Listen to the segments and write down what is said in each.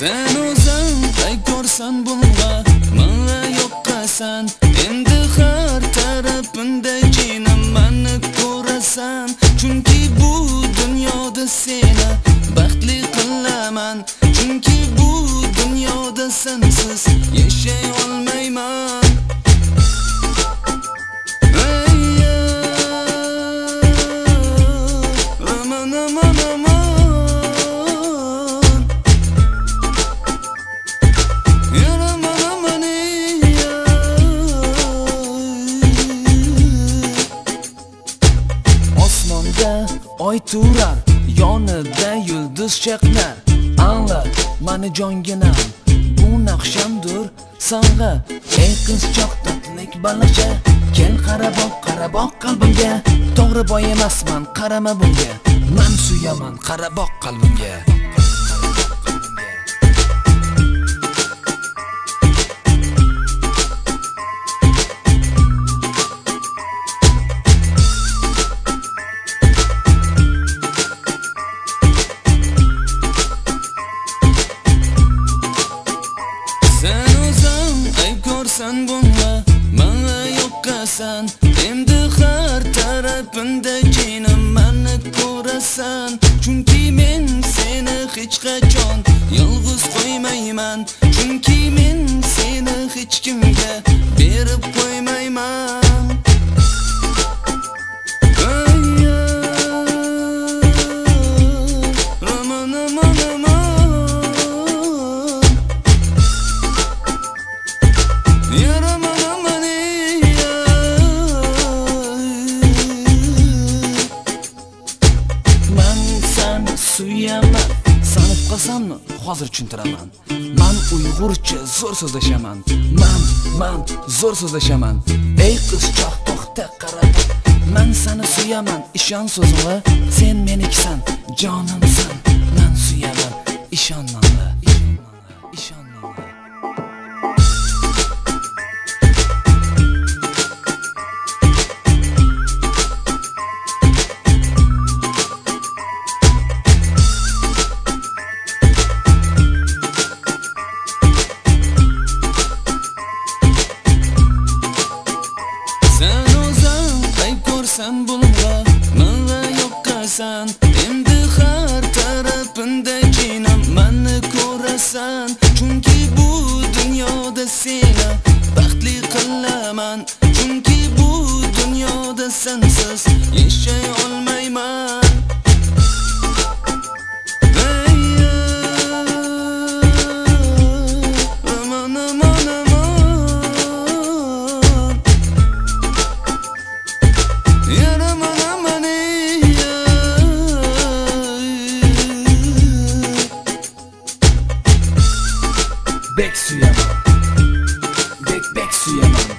Sen o'zing qaykorsan bunga, menga yo'qasan. Endi har tarafimda jinim meni ko'rasan. Chunki bu dunyoda seni baxtli qilaman. Chunki bu dunyoda sensiz yashay olmayman. Oy turar, yonida yulduz chaqnar. Angla, mani jonginam, bu naqshamdur sanga. Ey qizchoq tatlik baliqcha, kel qarabok qalbimga. To'g'ri boy emasman, qarama bunga. Men suyaman, qarabok qalbimga. Sen bunga, menga yo'qasan. Endi har tarafimda jinim meni ko'rasan. Chunki men seni hech qachon yolg'iz qo'ymayman. Chunki men seni hech kimga berib qo'ymayman. Suyaman, sanib qasamni hozir tushuntiraman. Men uyg'urcha zo'r so'zlashaman. Men zo'r so'zlashaman. Ey qizchoq to'xta qarab. Men seni suyaman, ishon so'zimga. Sen menikisan, jonimsan. Men suyaman, ishon menga. Ishon menga. Sen bunga, menga yo'qasan. Endi har tarafimda jinim meni ko'rasan. Chunki bu dunyoda seni baxtli qilaman. Chunki bu dunyoda sensiz yashay olmayman. Bek suyaman, bek suyaman.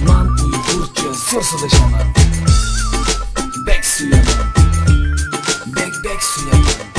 Men uyg'urcha zo'r so'zlashaman. Bek suyaman, bek suyaman.